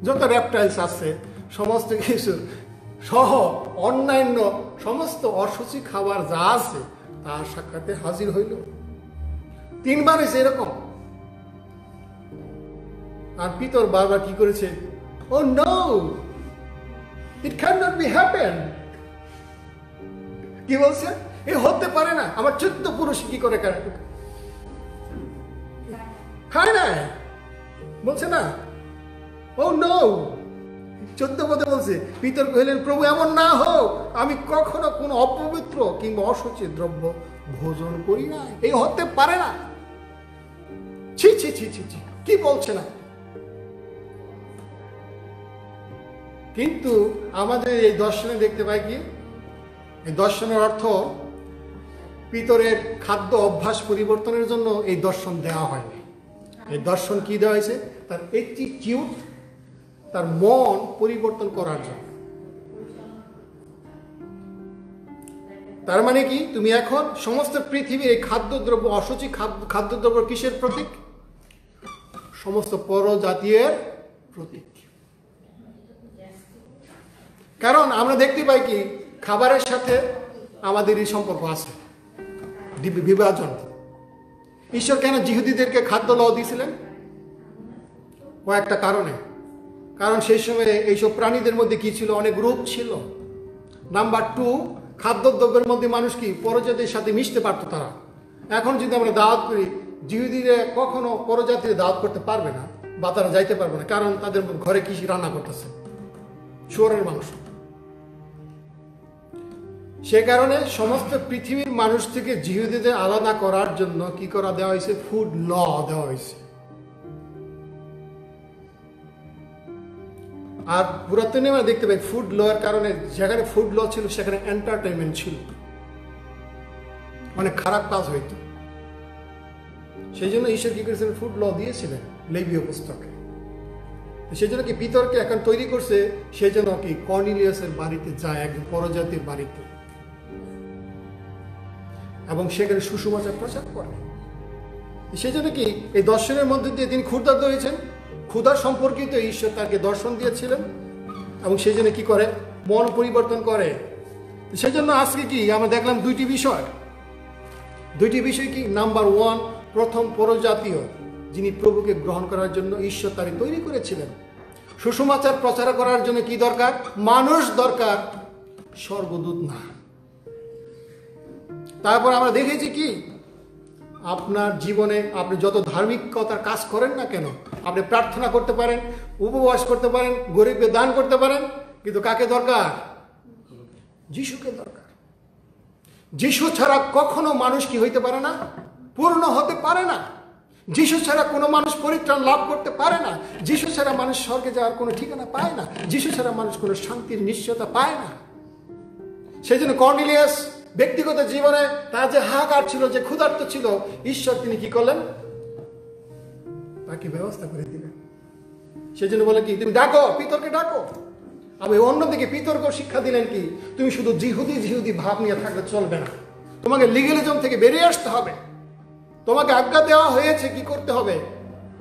S1: যত রেপটাইলস আছে সমস্ত কিছু সহ অন্যান্য সমস্ত অসুচি খাবার যা আছে তার সাক্ষাতে হাজির হইল। 3 বার হয়েছে এরকম। আর পিতর বারবার কি করেছে? Oh no, it can not be happen. কি বলছে? এ হতে পারে না। আমার 14 পুরুষ কি করে খায় না, বলছে না? ও নো, 14 পদে বলছে, পিতর কহিলেন, প্রভু এমন না হোক, আমি কখনো কোনো অপবিত্র কিংবা অসুচি দ্রব্য ভোজন করি না। এই হতে পারে না। ছি ছি ছি ছি ছি, কি বলছে না? কিন্তু আমাদের এই দর্শনে দেখতে পাই কি, এই দর্শনের অর্থ পিতরের খাদ্য অভ্যাস পরিবর্তনের জন্য এই দর্শন দেওয়া হয়নি। এই দর্শন কি দেওয়া হয়েছে? তার অ্যাটিটিউড, তার মন পরিবর্তন করার জন্য। তার মানে কি, তুমি এখন সমস্ত পৃথিবীর এই খাদ্যদ্রব্য, অসুচি খাদ্যদ্রব্য কিসের প্রতীক? সমস্ত পরজাতীয়ের প্রতীক। কারণ আমরা দেখতে পাই কি, খাবারের সাথে আমাদের এই সম্পর্ক আছে, বিভাজন। ঈশ্বর কেন জিহুদীদেরকে খাদ্য ল দিয়েছিলেন? কয়েকটা কারণে। কারণ সেই সময় এইসব প্রাণীদের মধ্যে কি ছিল? অনেক রোগ ছিল। নাম্বার 2, খাদ্যদ্রব্যের মধ্যে মানুষ কি পরজাতির সাথে মিশতে পারতো তারা। এখন যদি আমরা দাওয়াত করি, জিহুদীরা কখনো পরজাতির দাওয়াত করতে পারবে না বা তারা যাইতে পারবে না, কারণ তাদের ঘরে কি রান্না করতেছে? শুয়োরের মাংস। সে কারণে সমস্ত পৃথিবীর মানুষ থেকে জিহুদীদের আলাদা করার জন্য কি করা দেওয়া হয়েছে? ফুড ল দেওয়া হয়েছে। আর পুরাতনে আমরা দেখতে পাই ফুড ল এর কারণে, যেখানে ফুড ল ছিল সেখানে এন্টারটেনমেন্ট ছিল, অনেক খারাপ কাজ হইতো। সেই জন্য ঈশ্বর কি করেছিলেন? ফুড ল দিয়েছিলেন লেবীয় পুস্তকে। সেই জন্য কি পিতরকে এখন তৈরি করছে, সেই জন্য কি কর্নেলিয়াসের বাড়িতে যায়, একজন পরজাতির বাড়িতে, এবং সেখানে সুসমাচার প্রচার করে। সেই জন্য কি এই দর্শনের মধ্যে দিয়ে তিনি ক্ষুধার্ত হয়েছেন। ক্ষুধা সম্পর্কিত ঈশ্বর তাকে দর্শন দিয়েছিলেন, এবং সেই জন্য কি করে? মন পরিবর্তন করে। সেই জন্য আজকে কি আমরা দেখলাম দুইটি বিষয় কি? নাম্বার 1, প্রথম পরজাতীয় যিনি প্রভুকে গ্রহণ করার জন্য ঈশ্বর তাকে তৈরি করেছিলেন। সুসমাচার প্রচার করার জন্য কি দরকার? মানুষ দরকার, স্বর্গদূত না। তারপর আমরা দেখেছি কি আপনার জীবনে আপনি যত ধার্মিকতার কাজ করেন না কেন, আপনি প্রার্থনা করতে পারেন, উপবাস করতে পারেন, গরিবকে দান করতে পারেন, কিন্তু কাকে দরকার? যিশুকে দরকার। যিশু ছাড়া কখনো মানুষ কি হইতে পারে না? পূর্ণ হতে পারে না। যিশু ছাড়া কোনো মানুষ পরিত্রাণ লাভ করতে পারে না। যিশু ছাড়া মানুষ স্বর্গে যাওয়ার কোনো ঠিকানা পায় না। যিশু ছাড়া মানুষ কোনো শান্তির নিশ্চয়তা পায় না। সেই জন্য কর্নেলিয়াস ব্যক্তিগত জীবনে তার যে হাহাকার ছিল, যে ক্ষুধার্ত ছিল, ঈশ্বর তিনি কি করলেন? তাকে ব্যবস্থা করে দিলেন। সেই জন্য বলে কি, তুমি ডাকো, পিতরকে ডাকো। আমি অন্যদিকে পিতরকে শিক্ষা দিলেন কি, তুমি শুধু জিহুদি ভাব নিয়ে থাকলে চলবে না, তোমাকে লিগ্যালিজম থেকে বেরিয়ে আসতে হবে। তোমাকে আজ্ঞা দেওয়া হয়েছে কি করতে হবে?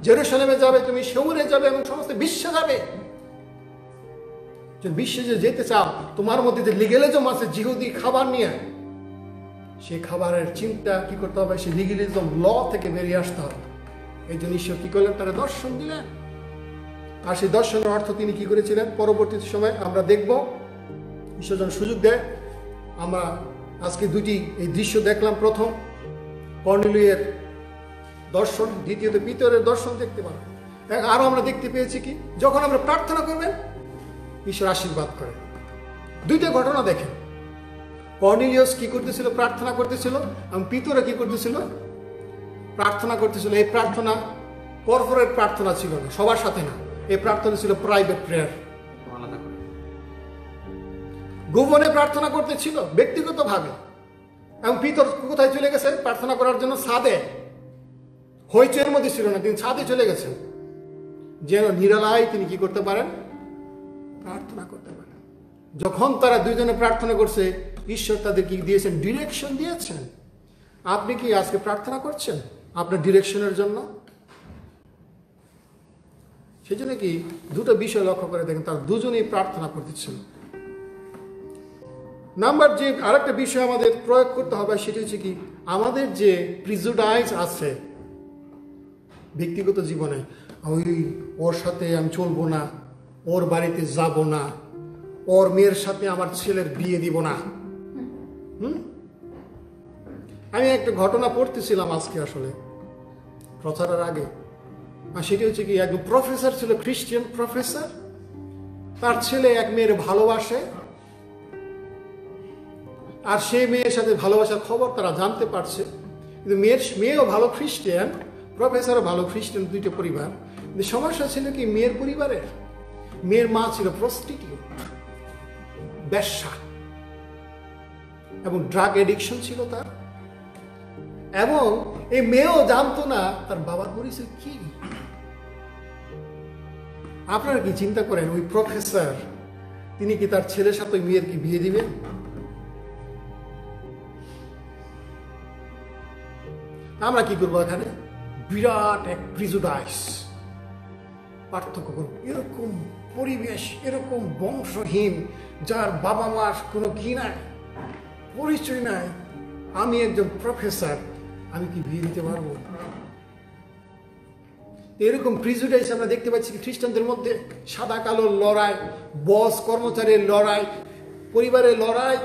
S1: জেরুসালেমে যাবে, তুমি সেউরে যাবে এবং সমস্ত বিশ্বে যাবে। বিশ্বে যে যেতে চাও, তোমার মধ্যে যে লিগ্যালিজম আছে জিহুদি খাবার নিয়ে, সেই খাবারের চিন্তা কি করতে হবে? সেই লিগ্যালিজম ল থেকে বেরিয়ে আসতে হবে। এই জন্য ঈশ্বর কি করলেন? তারা দর্শন দিলেন। আর সেই দর্শনের অর্থ তিনি কি করেছিলেন পরবর্তী সময় আমরা দেখব। ঈশ্বর যেন সুযোগ দেয়। আমরা আজকে দুটি এই দৃশ্য দেখলাম। প্রথম কর্নেলিয়ের দর্শন, দ্বিতীয়ত পিতরের দর্শন দেখতে পাবো। আরো আমরা দেখতে পেয়েছি কি, যখন আমরা প্রার্থনা করবেন ঈশ্বর আশীর্বাদ করেন। দুইটা ঘটনা দেখেন। কর্নেলিয়াস কি করতেছিল? প্রার্থনা করতেছিল। এবং পিতরে কি করতেছিল? প্রার্থনা করতেছিল। এই প্রার্থনা কর্পোরেট প্রার্থনা ছিল না, সবার সাথে না। এই প্রার্থনা ছিল প্রাইভেট প্রেয়ার, গোপনে প্রার্থনা করতেছিল ব্যক্তিগত ভাবে। এবং পিতর কোথায় চলে গেছে প্রার্থনা করার জন্য? ছাদে। হইচইয়ের মধ্যে ছিল না, তিনি ছাদে চলে গেছেন, যেন নিরালায় তিনি কি করতে পারেন? প্রার্থনা করতে পারেন। যখন তারা দুইজনে প্রার্থনা করছে, ঈশ্বর তাদের কি দিয়েছেন? ডিরেকশন দিয়েছেন। আপনি কি আজকে প্রার্থনা করছেন আপনার ডিরেকশনের জন্য? সেই জন্য কি দুটো বিষয় লক্ষ্য করে দেখেন, তারা দুজনেই প্রার্থনা করতেছিল। নাম্বার যে আরেকটা বিষয় আমাদের প্রয়োগ করতে হবে, সেটা হচ্ছে কি, আমাদের যে প্রিজুডাইজ আছে ব্যক্তিগত জীবনে, ওর সাথে আমি চলবো না, ওর বাড়িতে যাব না, ওর মেয়ের সাথে আমার ছেলের বিয়ে দিব না। আমি একটা ঘটনা পড়তেছিলাম আজকে আসলে প্রচারের আগে। আর সেটি হচ্ছে কি, একজন প্রফেসর ছিল, খ্রিস্টান প্রফেসর। তার ছেলে এক মেয়ের ভালোবাসে, আর সেই মেয়ের সাথে ভালোবাসার খবর তারা জানতে পারছে। কিন্তু মেয়েও ভালো খ্রিস্টান, প্রফেসরও ভালো খ্রিস্টান, দুইটা পরিবার। কিন্তু সমস্যা ছিল কি, মেয়ের পরিবারের মেয়ের মা ছিল প্রস্টিটিউট, বেশ্যা, এবং ড্রাগ এডিকশন ছিল তার। এবং এই মেয়েও জানতো না তার বাবার পরিচয় কি। আপনারা কি চিন্তা করেন, ওই প্রফেসর তিনি কি তার ছেলের সাথে ওই মেয়ের কি বিয়ে দিবেন? আমরা কি করবো? এখানে বিরাট এক প্রিজুডাইস পার্থক্য করবো। এরকম পরিবেশ, এরকম বংশহীন, যার বাবা মার কোনো কি নাই, পরিচয় নাই, আমি একজন প্রফেসর, আমি কি বিয়ে দিতে পারবো? এরকম প্রিজুডাইস আমরা দেখতে পাচ্ছি খ্রিস্টানদের মধ্যে। সাদা কালো লড়াই, বস কর্মচারীর লড়াই, পরিবারের লড়াই।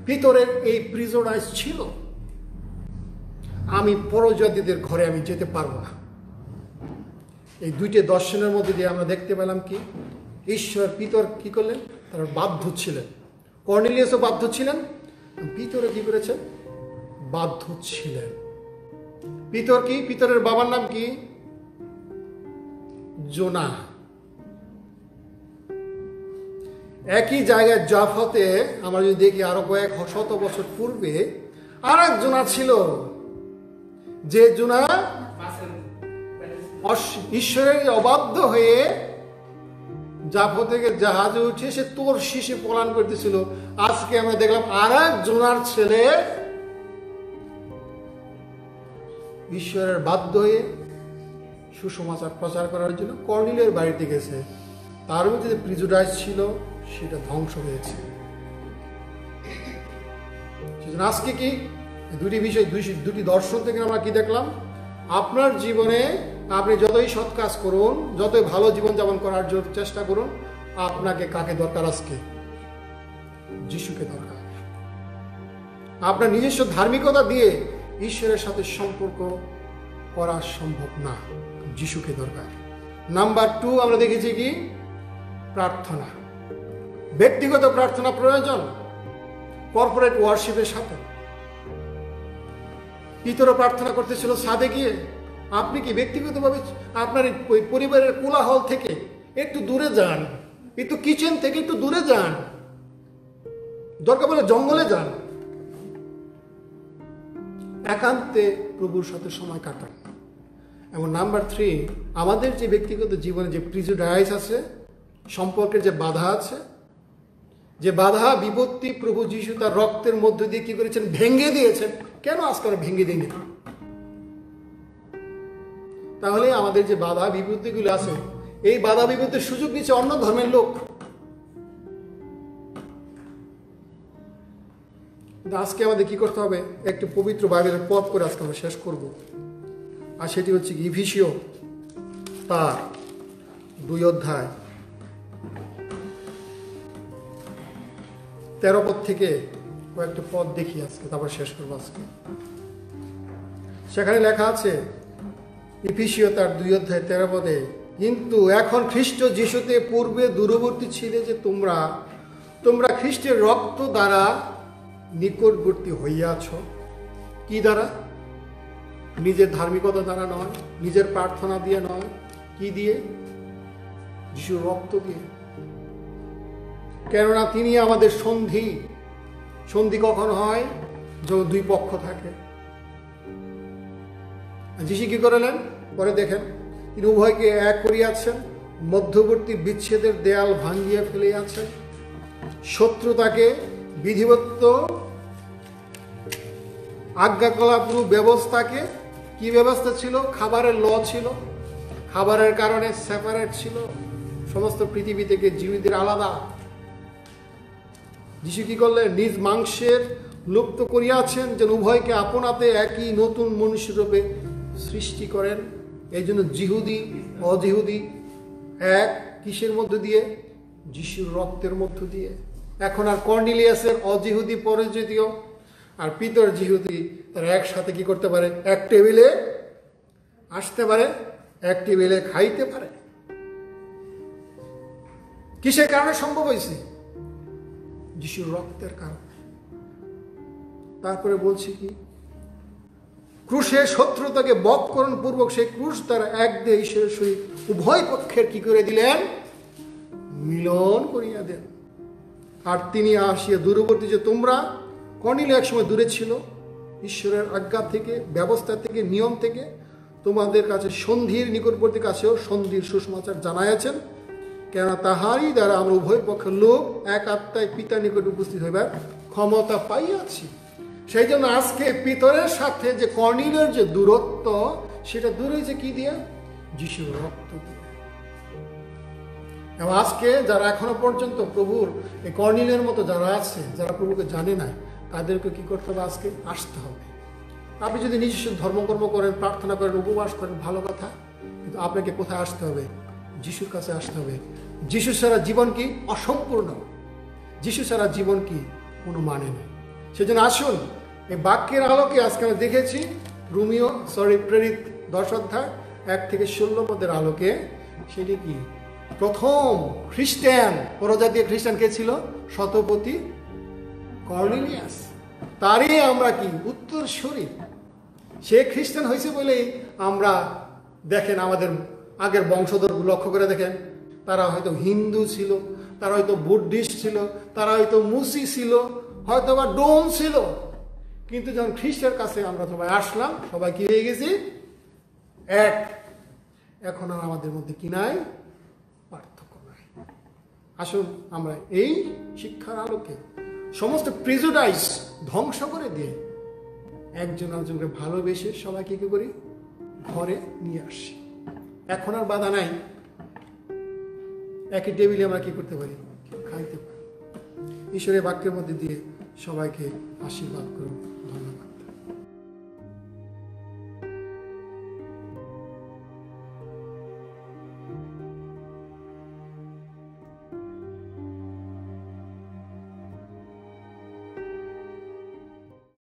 S1: ভিতরের এই প্রিজুডাইস ছিল, আমি পরজাতিদের ঘরে আমি যেতে পারবো না। এই দুইটি দর্শনের মধ্যে দিয়ে আমরা দেখতে পেলাম কি, ঈশ্বর পিতর কি করলেন? তারা বাধ্য ছিলেন। কর্নেলিয়াসও বাধ্য ছিলেন, পিতরে কি করেছেন? বাধ্য ছিলেন। পিতর কি? পিতরের বাবার নাম কি? জোনা। একই জায়গায় জাফতে আমরা যদি দেখি, আরো কয়েক শত বছর পূর্বে আর এক জোনা ছিল, যে জোনা ঈশ্বরের অবাধ্য হয়ে জাফত থেকে জাহাজে উঠে সে তোর শীষে পলায়ন করতেছিল। আজকে আমরা দেখলাম আর এক জোনার ছেলে ঈশ্বরের বাধ্য হয়ে সুসমাচার প্রচার করার জন্য কর্নেলিয়ের বাড়িতে গেছে। তার মধ্যে যে প্রিজুডাইজ ছিল সেটা ধ্বংস হয়েছে। সেজন্য আজকে কি দুটি বিষয়, দুটি দর্শন থেকে আমরা কি দেখলাম? আপনার জীবনে আপনি যতই সৎ কাজ করুন, যতই ভালো জীবনযাপন করার জন্য চেষ্টা করুন, আপনাকে কাকে দরকার? আজকে যিশুকে দরকার। আপনার নিজস্ব ধার্মিকতা দিয়ে ঈশ্বরের সাথে সম্পর্ক করা সম্ভব না, যিশুকে দরকার। নাম্বার 2 আমরা দেখেছি কি প্রার্থনা, ব্যক্তিগত প্রার্থনা প্রয়োজন কর্পোরেট ওয়ার্শিপের সাথে। পিতরও প্রার্থনা করতেছিল ছাদে গিয়ে। আপনি কি ব্যক্তিগতভাবে আপনার পরিবারের কোলাহল থেকে একটু দূরে যান, একটু কিচেন থেকে একটু দূরে যান, দরকার পড়লে জঙ্গলে যান, একান্তে প্রভুর সাথে সময় কাটান। এবং নাম্বার 3, আমাদের যে ব্যক্তিগত জীবনে যে প্রিজুডাইস আছে, সম্পর্কের যে বাধা আছে, যে বাধা বিপত্তি প্রভু যিশু তার রক্তের মধ্য দিয়ে কি করেছেন, ভেঙে দিয়েছেন। কেন আজকে আমরা ভেঙে দিইনি? তাহলে আমাদের যে বাধা বিপত্তিগুলো আছে, এই বাধা বিপত্তির সুযোগ নিচ্ছে অন্য ধর্মের লোক। আজকে আমাদের কি করতে হবে? একটি পবিত্র বাইবেলের পথ করে আজকে আমরা শেষ করব। আর সেটি হচ্ছে ইফিসীয় তার 2 অধ্যায় 13 পদ থেকে কয়েকটা পদ দেখি আজকে, তারপর শেষ করবো আজকে। সেখানে লেখা আছে ইফিসীয় তার 2 অধ্যায় 13 পদে, কিন্তু এখন খ্রিস্ট যিশুতে পূর্বে দূরবর্তী ছিলে যে তোমরা খ্রিস্টের রক্ত দ্বারা নিকটবর্তী হইয়াছ। কি দ্বারা? নিজের ধার্মিকতা দ্বারা নয়, নিজের প্রার্থনা দিয়ে নয়, কি দিয়ে? যিশুর রক্ত দিয়ে। কেননা তিনি আমাদের সন্ধি। সন্ধি কখন হয়? যখন 2 পক্ষ থাকে। যিশু কি করলেন? পরে দেখেন, তিনি উভয়কে এক করিয়াছেন, মধ্যবর্তী বিচ্ছেদের দেয়াল ভাঙ্গিয়া ফেলিয়াছেন, শত্রুতাকে বিধিবদ্ধ আজ্ঞাকলাপরূপ ব্যবস্থাকে, কি ব্যবস্থা ছিল? খাবারের ল ছিল, খাবারের কারণে সেপারেট ছিল সমস্ত পৃথিবী থেকে, জীবিতদের আলাদা। যিশু কি করলেন? নিজ মাংসের লুপ্ত করিয়াছেন, যেন উভয়কে আপনাতে একই নতুন মনুষ্যরূপে সৃষ্টি করেন। এই জন্য জিহুদি অজিহুদি এক, কিসের মধ্য দিয়ে? যিশুর রক্তের মধ্য দিয়ে। এখন আর কর্নেলিয়াসের অজিহুদি পরিচিতীয় আর পিতর জিহুদি তারা একসাথে কি করতে পারে? এক টেবিলে আসতে পারে, এক টেবিলে খাইতে পারে। কিসের কারণে সম্ভব হয়েছে? যিশুর রক্তের কারণে। তারপরে বলছি কি, ক্রুশে শত্রুতাকে বধকরণ পূর্বক সেই ক্রুশ দ্বারা এক দেহে ঈশ্বরের সহিত উভয় পক্ষের কি করে দিলেন? মিলন করিয়া দেন। আর তিনি আসিয়া দূরবর্তী যে তোমরা, কর্নেলিয় এক সময় দূরে ছিল, ঈশ্বরের আজ্ঞা থেকে, ব্যবস্থা থেকে, নিয়ম থেকে তোমাদের কাছে সন্ধির নিকটবর্তী কাছেও সন্ধির সুসমাচার জানাইয়াছেন। কেননা তাহারই দ্বারা আমরা উভয় পক্ষের লোক এক আত্মায় পিতার নিকট উপস্থিত হইবার ক্ষমতা পাইয়াছি। সেই জন্য আজকে পিতরের সাথে যে কর্নেলিয়র যে দূরত্ব, সেটা দূর হয়েছে কি দিয়ে? যিশুর রক্ত দিয়ে। এবং আজকে যারা এখনো পর্যন্ত প্রভুর এই কর্নেলিয়র মতো যারা আছে, যারা প্রভুকে জানে না, তাদেরকে কি করতে হবে? আজকে আসতে হবে। আপনি যদি নিজস্ব ধর্মকর্ম করেন, প্রার্থনা করেন, উপবাস করেন, ভালো কথা, কিন্তু আপনাকে কোথায় আসতে হবে? যিশুর কাছে আসতে হবে। যিশু ছাড়া জীবন কি? অসম্পূর্ণ। যিশু ছাড়া জীবন কি? কোনো মানে নেই। সেজন্য আসুন, এই বাক্যের আলোকে আজকে আমরা দেখেছি প্রেরিত 10 অধ্যায় 1 থেকে 16 পদের আলোকে, সেটি কি? প্রথম খ্রিস্টান, পরজাতীয় খ্রিস্টান কে ছিল? শতপতি কর্নেলিয়াস। তারই আমরা কি? উত্তরসূরি। সে খ্রিস্টান হয়েছে বলেই আমরা দেখেন আমাদের আগের বংশধর লক্ষ্য করে দেখেন, তারা হয়তো হিন্দু ছিল, তারা হয়তো বুদ্ধিস্ট ছিল, তারা হয়তো মুসি ছিল, হয়তো বা ডোম ছিল, কিন্তু যখন খ্রিস্টের কাছে আমরা সবাই আসলাম, সবাই কি হয়ে গেছি? এক। এখন আর আমাদের মধ্যে কি নাই? পার্থক্য নাই। আসুন আমরা এই শিক্ষার আলোকে সমস্ত প্রিজুডাইস ধ্বংস করে দিয়ে একজন আরেকজনকে ভালোবেসে সবাইকে কি করি? ঘরে নিয়ে আসি। এখন আর বাধা নাই। একই টেবিলে আমরা কি করতে পারি? খাইতে পারি। ঈশ্বরের বাক্যের মধ্যে দিয়ে সবাইকে আশীর্বাদ করুন।